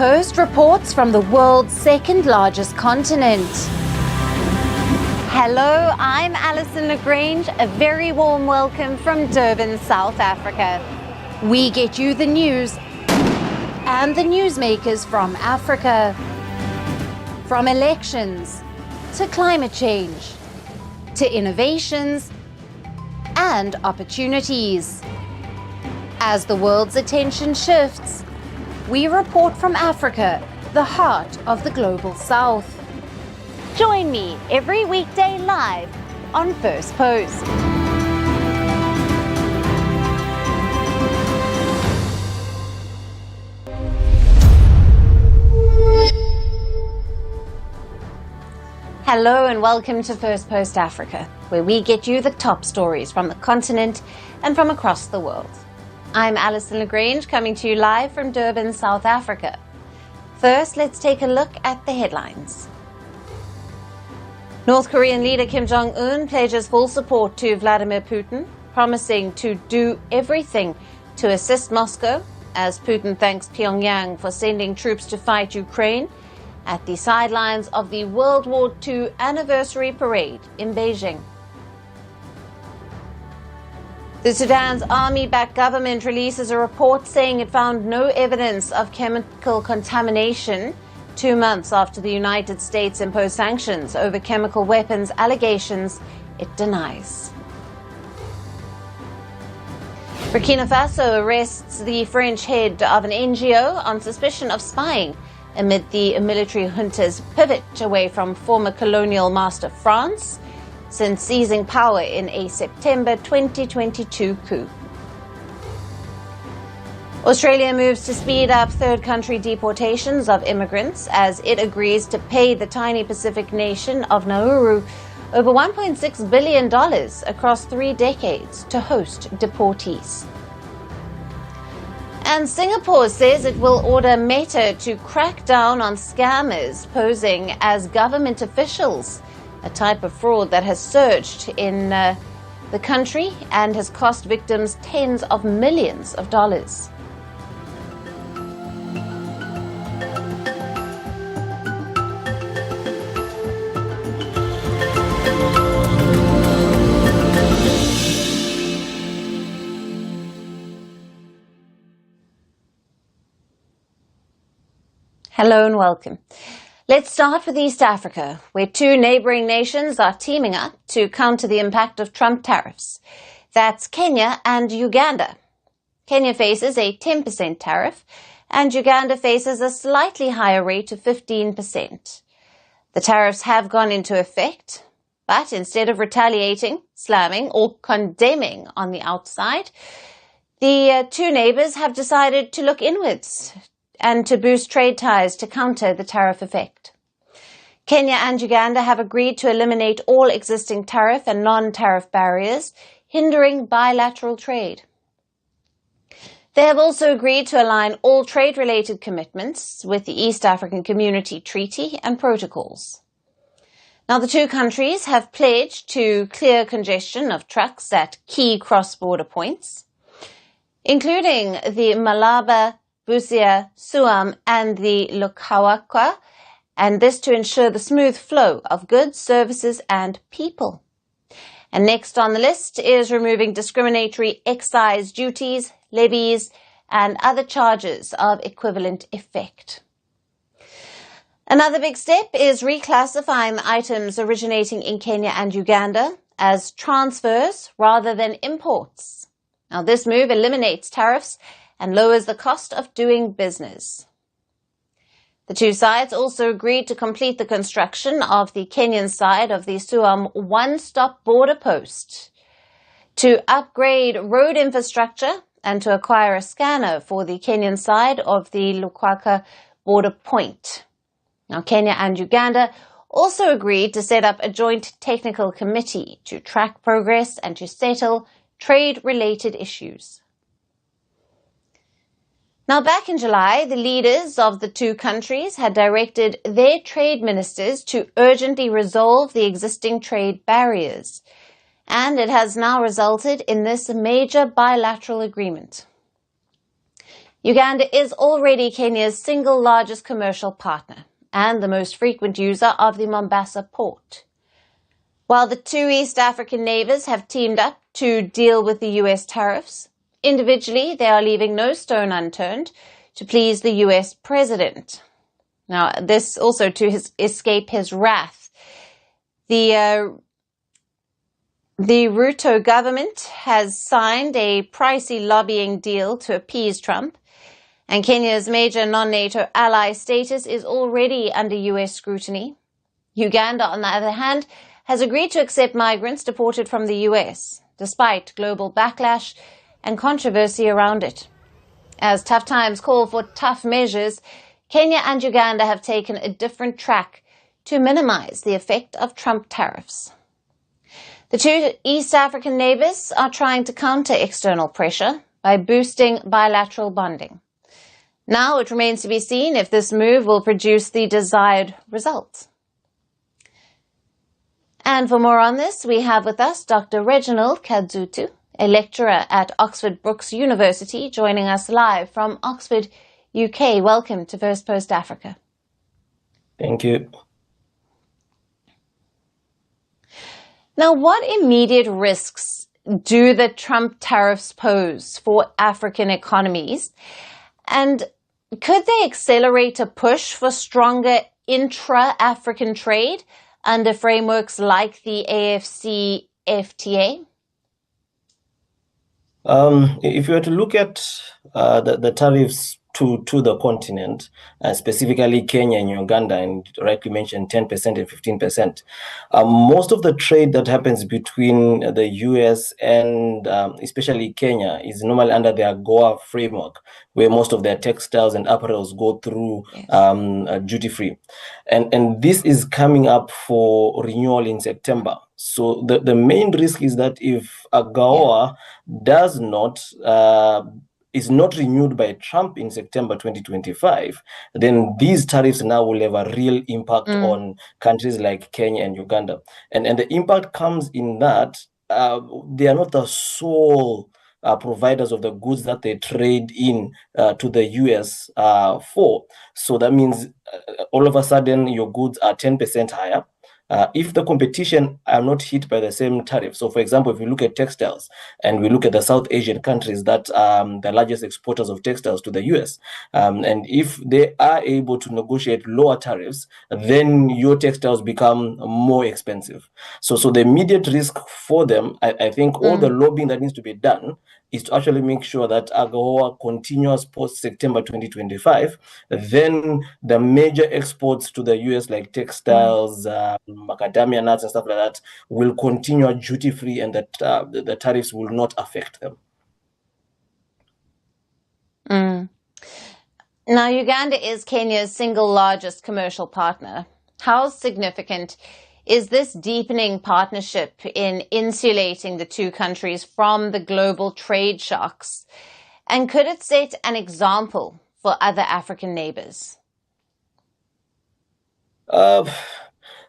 Firstpost reports from the world's second largest continent. Hello, I'm Alison Lagrange. A very warm welcome from Durban, South Africa. We get you the news and the newsmakers from Africa. From elections to climate change to innovations and opportunities. As the world's attention shifts, we report from Africa, the heart of the global south. Join me every weekday live on Firstpost. Hello and welcome to Firstpost Africa, where we get you the top stories from the continent and from across the world. I'm Alison Lagrange, coming to you live from Durban, South Africa. First, let's take a look at the headlines. North Korean leader Kim Jong-un pledges full support to Vladimir Putin, promising to do everything to assist Moscow, as Putin thanks Pyongyang for sending troops to fight Ukraine at the sidelines of the World War II anniversary parade in Beijing. The Sudan's army-backed government releases a report saying it found no evidence of chemical contamination 2 months after the United States imposed sanctions over chemical weapons allegations it denies. Burkina Faso arrests the French head of an NGO on suspicion of spying amid the military junta's pivot away from former colonial master France since seizing power in a September 2022 coup. Australia moves to speed up third country deportations of immigrants as it agrees to pay the tiny Pacific nation of Nauru over $1.6 billion across 3 decades to host deportees. And Singapore says it will order Meta to crack down on scammers posing as government officials, a type of fraud that has surged in the country and has cost victims tens of millions of dollars. Hello and welcome. Let's start with East Africa, where 2 neighboring nations are teaming up to counter the impact of Trump tariffs. That's Kenya and Uganda. Kenya faces a 10% tariff, and Uganda faces a slightly higher rate of 15%. The tariffs have gone into effect, but instead of retaliating, slamming, or condemning on the outside, the 2 neighbors have decided to look inwards and to boost trade ties to counter the tariff effect. Kenya and Uganda have agreed to eliminate all existing tariff and non-tariff barriers, hindering bilateral trade. They have also agreed to align all trade-related commitments with the East African Community Treaty and protocols. Now, the 2 countries have pledged to clear congestion of trucks at key cross-border points, including the Malaba, Busia, Suam and the Lukawakwa, and this to ensure the smooth flow of goods, services and people. And next on the list is removing discriminatory excise duties, levies and other charges of equivalent effect. Another big step is reclassifying the items originating in Kenya and Uganda as transfers rather than imports. Now, this move eliminates tariffs and lowers the cost of doing business. The 2 sides also agreed to complete the construction of the Kenyan side of the Suam one-stop border post, to upgrade road infrastructure and to acquire a scanner for the Kenyan side of the Lukwaka border point. Now, Kenya and Uganda also agreed to set up a joint technical committee to track progress and to settle trade-related issues. Now, back in July, the leaders of the 2 countries had directed their trade ministers to urgently resolve the existing trade barriers, and it has now resulted in this major bilateral agreement. Uganda is already Kenya's single largest commercial partner and the most frequent user of the Mombasa port. While the two East African neighbors have teamed up to deal with the US tariffs, individually they are leaving no stone unturned to please the US president. Now, this also to escape his wrath. The Ruto government has signed a pricey lobbying deal to appease Trump, and Kenya's major non-NATO ally status is already under US scrutiny. Uganda, on the other hand, has agreed to accept migrants deported from the US, despite global backlash and controversy around it. As tough times call for tough measures, Kenya and Uganda have taken a different track to minimize the effect of Trump tariffs. The two East African neighbors are trying to counter external pressure by boosting bilateral bonding. Now it remains to be seen if this move will produce the desired result. And for more on this, we have with us Dr. Reginald Kadzutu, a lecturer at Oxford Brookes University, joining us live from Oxford, UK. Welcome to Firstpost Africa. Thank you. Now, what immediate risks do the Trump tariffs pose for African economies? And could they accelerate a push for stronger intra-African trade under frameworks like the AfCFTA? If you were to look at the tariffs to the continent, specifically Kenya and Uganda, and rightly mentioned 10% and 15%, most of the trade that happens between the US and especially Kenya is normally under the AGOA framework, where most of their textiles and apparels go through duty-free. And this is coming up for renewal in September. So the main risk is that if AGOA does not is not renewed by Trump in September 2025, then these tariffs now will have a real impact on countries like Kenya and Uganda. And the impact comes in that they are not the sole providers of the goods that they trade in to the US for. So that means all of a sudden your goods are 10% higher. If the competition are not hit by the same tariff. So for example, if we look at textiles and we look at the South Asian countries that the largest exporters of textiles to the US, and if they are able to negotiate lower tariffs, then your textiles become more expensive. So the immediate risk for them, I think all the lobbying that needs to be done is to actually make sure that AGOA continues post-September 2025. Then the major exports to the US, like textiles, macadamia nuts and stuff like that, will continue duty-free, and that the tariffs will not affect them. Now, Uganda is Kenya's single largest commercial partner. How significant is this deepening partnership in insulating the two countries from the global trade shocks? And could it set an example for other African neighbors?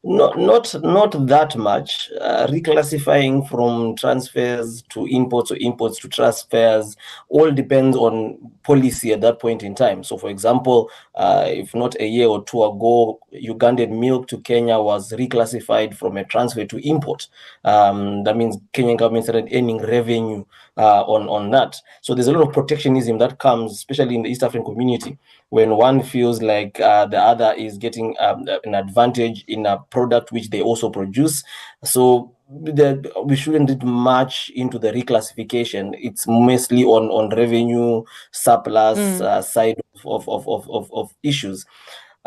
Not that much. Reclassifying from transfers to imports or imports to transfers all depends on policy at that point in time. So for example, if not a year or two ago, Ugandan milk to Kenya was reclassified from a transfer to import. That means Kenyan government started earning revenue on that. So there's a lot of protectionism that comes, especially in the East African community, when one feels like the other is getting an advantage in a product which they also produce. So we shouldn't read much into the reclassification. It's mostly on revenue surplus side of issues.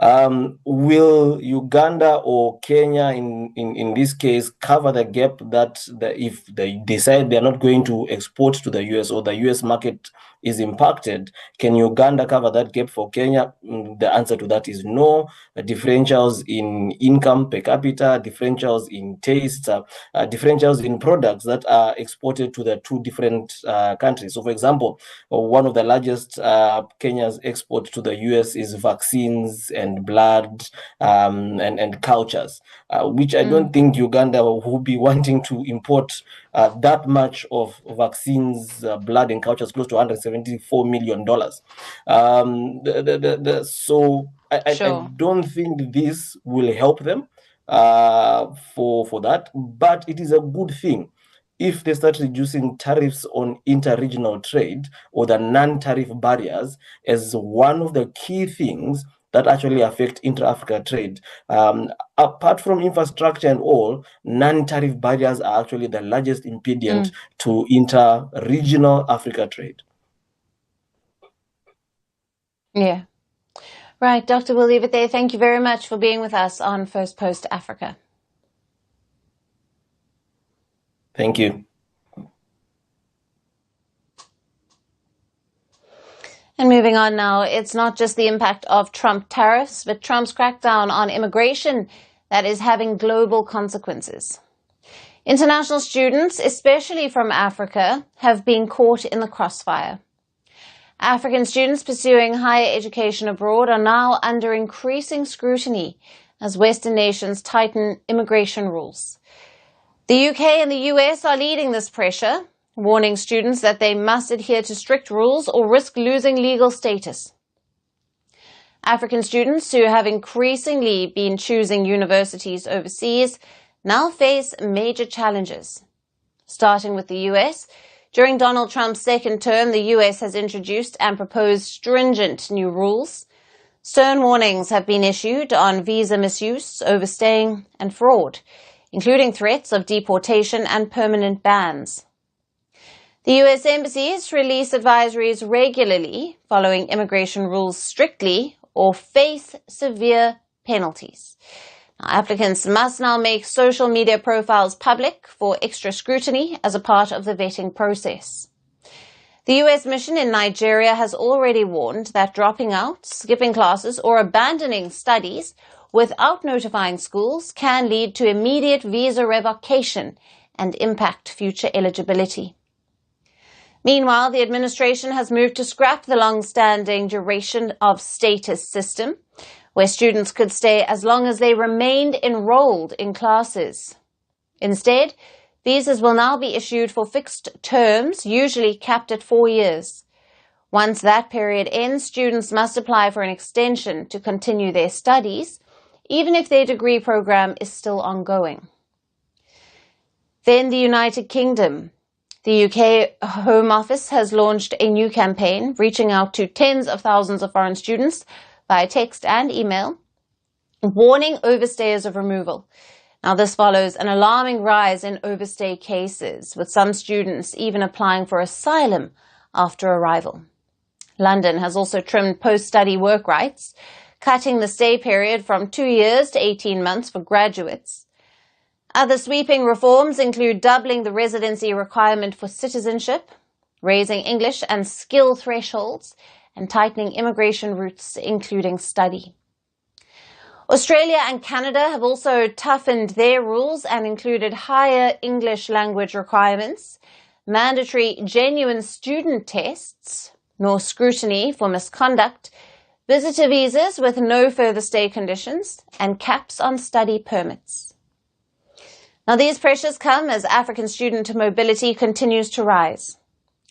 Will Uganda or Kenya in this case cover the gap that if they decide they're not going to export to the US or the US market is impacted, can Uganda cover that gap for Kenya? The answer to that is no. Differentials in income per capita, differentials in taste, differentials in products that are exported to the two different countries. So for example, one of the largest Kenya's export to the US is vaccines and blood and cultures, which I don't think Uganda will be wanting to import that much of vaccines, blood and cultures, close to $174 million. So I don't think this will help them for that, but it is a good thing if they start reducing tariffs on inter-regional trade or the non-tariff barriers as one of the key things that actually affect inter-Africa trade. Apart from infrastructure and all, non-tariff barriers are actually the largest impediment to inter-regional Africa trade. Yeah. Right, Dr. We'll leave it there. Thank you very much for being with us on First Post Africa. Thank you. And moving on now, it's not just the impact of Trump tariffs, but Trump's crackdown on immigration that is having global consequences. International students, especially from Africa, have been caught in the crossfire. African students pursuing higher education abroad are now under increasing scrutiny as Western nations tighten immigration rules. The UK and the US are leading this pressure, warning students that they must adhere to strict rules or risk losing legal status. African students who have increasingly been choosing universities overseas now face major challenges. Starting with the US, during Donald Trump's second term, the US has introduced and proposed stringent new rules. Stern warnings have been issued on visa misuse, overstaying, and fraud, including threats of deportation and permanent bans. The US embassies release advisories regularly following immigration rules strictly or face severe penalties. Applicants must now make social media profiles public for extra scrutiny as a part of the vetting process. The US mission in Nigeria has already warned that dropping out, skipping classes, or abandoning studies without notifying schools can lead to immediate visa revocation and impact future eligibility. Meanwhile, the administration has moved to scrap the long-standing duration of status system, where students could stay as long as they remained enrolled in classes. Instead, visas will now be issued for fixed terms, usually capped at 4 years. Once that period ends, students must apply for an extension to continue their studies, even if their degree program is still ongoing. Then the United Kingdom. The UK Home Office has launched a new campaign reaching out to tens of thousands of foreign students via text and email, warning overstayers of removal. Now, this follows an alarming rise in overstay cases, with some students even applying for asylum after arrival. London has also trimmed post-study work rights, cutting the stay period from 2 years to 18 months for graduates. Other sweeping reforms include doubling the residency requirement for citizenship, raising English and skill thresholds, and tightening immigration routes, including study. Australia and Canada have also toughened their rules and included higher English language requirements, mandatory genuine student tests, more scrutiny for misconduct, visitor visas with no further stay conditions, and caps on study permits. Now, these pressures come as African student mobility continues to rise.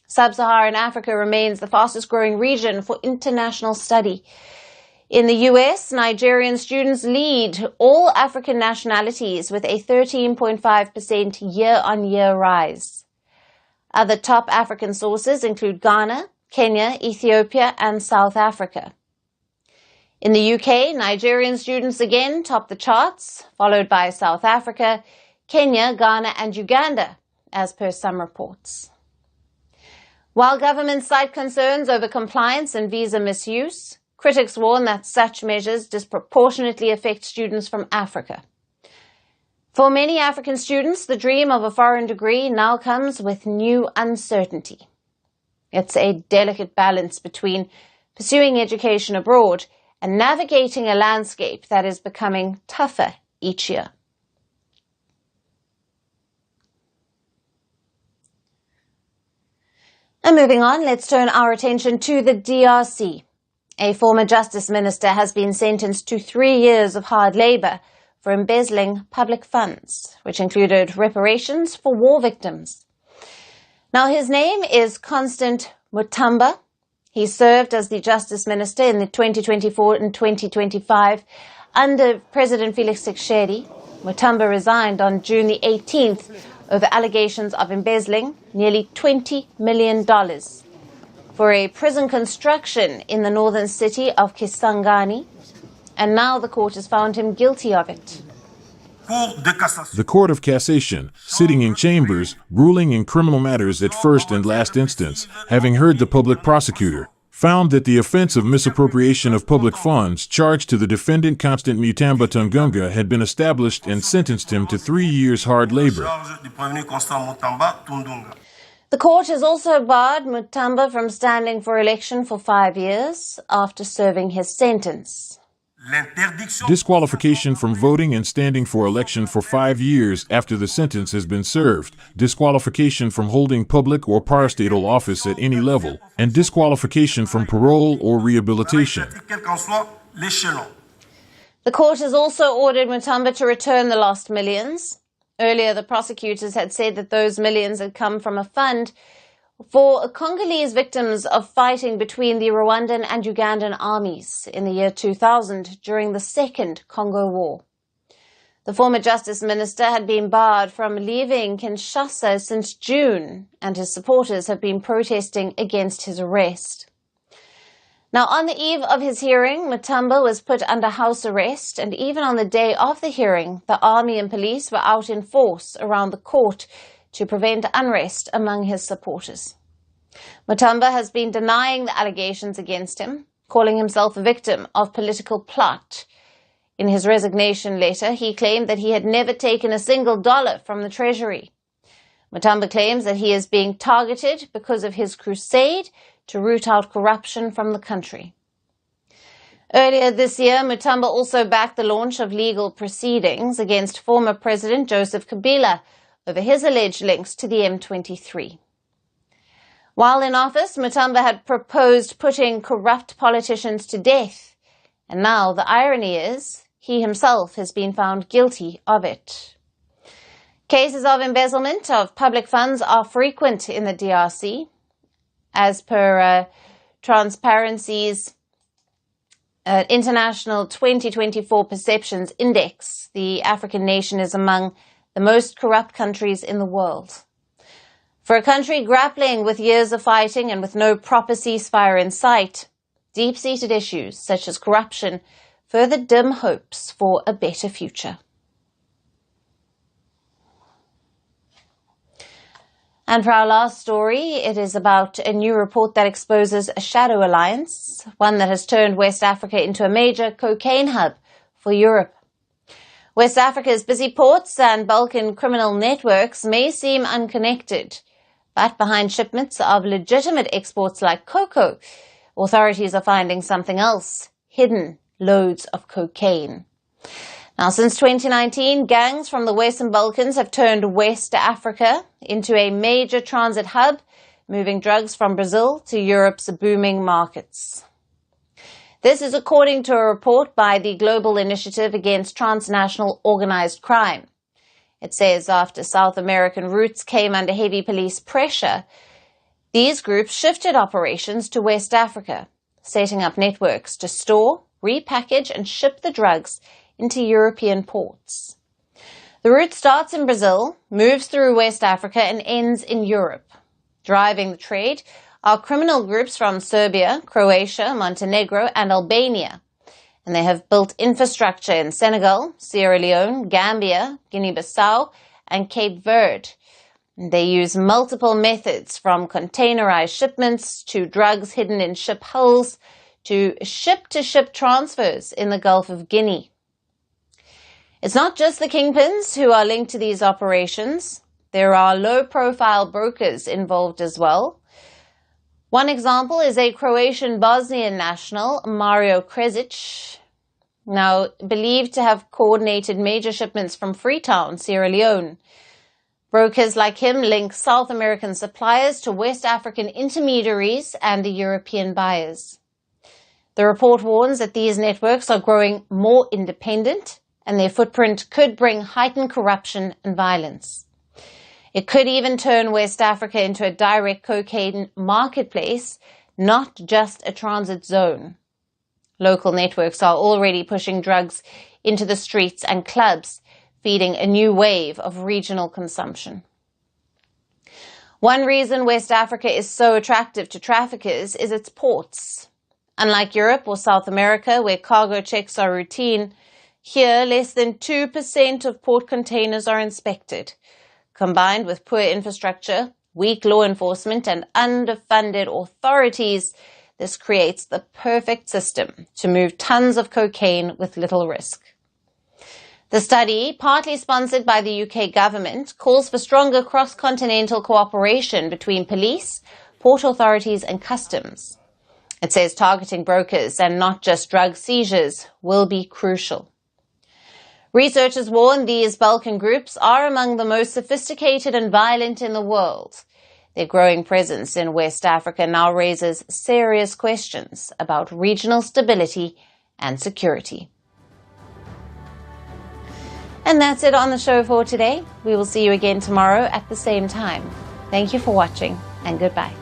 Sub-Saharan Africa remains the fastest growing region for international study. In the US, Nigerian students lead all African nationalities with a 13.5% year-on-year rise. Other top African sources include Ghana, Kenya, Ethiopia, and South Africa. In the UK, Nigerian students again top the charts, followed by South Africa, Kenya, Ghana, and Uganda, as per some reports. While governments cite concerns over compliance and visa misuse, critics warn that such measures disproportionately affect students from Africa. For many African students, the dream of a foreign degree now comes with new uncertainty. It's a delicate balance between pursuing education abroad and navigating a landscape that is becoming tougher each year. And moving on, let's turn our attention to the DRC. A former justice minister has been sentenced to 3 years of hard labour for embezzling public funds, which included reparations for war victims. Now, his name is Constant Mutamba. He served as the justice minister in the 2024 and 2025 under President Felix Tshisekedi. Mutamba resigned on June the 18th over allegations of embezzling nearly $20 million for a prison construction in the northern city of Kisangani, and now the court has found him guilty of it. The Court of Cassation, sitting in chambers, ruling in criminal matters at first and last instance, having heard the public prosecutor, found that the offense of misappropriation of public funds charged to the defendant Constant Mutamba Tungunga had been established and sentenced him to 3 years hard labor. The court has also barred Mutamba from standing for election for 5 years after serving his sentence. Disqualification from voting and standing for election for 5 years after the sentence has been served, disqualification from holding public or parastatal office at any level, and disqualification from parole or rehabilitation. The court has also ordered Mutamba to return the lost millions. Earlier, the prosecutors had said that those millions had come from a fund for Congolese victims of fighting between the Rwandan and Ugandan armies in the year 2000 during the Second Congo War. The former justice minister had been barred from leaving Kinshasa since June, and his supporters have been protesting against his arrest. Now, on the eve of his hearing, Mutamba was put under house arrest, and even on the day of the hearing, the army and police were out in force around the court to prevent unrest among his supporters. Mutamba has been denying the allegations against him, calling himself a victim of political plot. In his resignation letter, he claimed that he had never taken a single dollar from the treasury. Mutamba claims that he is being targeted because of his crusade to root out corruption from the country. Earlier this year, Mutamba also backed the launch of legal proceedings against former President Joseph Kabila over his alleged links to the M23. While in office, Mutamba had proposed putting corrupt politicians to death, and now the irony is he himself has been found guilty of it. Cases of embezzlement of public funds are frequent in the DRC. As per Transparency's International 2024 Perceptions Index, the African nation is among the most corrupt countries in the world. For a country grappling with years of fighting and with no proper ceasefire in sight, deep-seated issues such as corruption further dim hopes for a better future. And for our last story, it is about a new report that exposes a shadow alliance, one that has turned West Africa into a major cocaine hub for Europe. West Africa's busy ports and Balkan criminal networks may seem unconnected, but behind shipments of legitimate exports like cocoa, authorities are finding something else: hidden loads of cocaine. Now, since 2019, gangs from the Western Balkans have turned West Africa into a major transit hub, moving drugs from Brazil to Europe's booming markets. This is according to a report by the Global Initiative Against Transnational Organized Crime. It says after South American routes came under heavy police pressure, these groups shifted operations to West Africa, setting up networks to store, repackage and ship the drugs into European ports. The route starts in Brazil, moves through West Africa and ends in Europe. Driving the trade are criminal groups from Serbia, Croatia, Montenegro and Albania. And they have built infrastructure in Senegal, Sierra Leone, Gambia, Guinea-Bissau and Cape Verde. They use multiple methods, from containerized shipments to drugs hidden in ship hulls to ship-to-ship transfers in the Gulf of Guinea. It's not just the kingpins who are linked to these operations. There are low-profile brokers involved as well. One example is a Croatian-Bosnian national, Mario Krezic, now believed to have coordinated major shipments from Freetown, Sierra Leone. Brokers like him link South American suppliers to West African intermediaries and European buyers. The report warns that these networks are growing more independent and their footprint could bring heightened corruption and violence. It could even turn West Africa into a direct cocaine marketplace, not just a transit zone. Local networks are already pushing drugs into the streets and clubs, feeding a new wave of regional consumption. One reason West Africa is so attractive to traffickers is its ports. Unlike Europe or South America, where cargo checks are routine, here less than 2% of port containers are inspected. Combined with poor infrastructure, weak law enforcement, and underfunded authorities, this creates the perfect system to move tons of cocaine with little risk. The study, partly sponsored by the UK government, calls for stronger cross-continental cooperation between police, port authorities and customs. It says targeting brokers and not just drug seizures will be crucial. Researchers warn these Balkan groups are among the most sophisticated and violent in the world. Their growing presence in West Africa now raises serious questions about regional stability and security. And that's it on the show for today. We will see you again tomorrow at the same time. Thank you for watching and goodbye.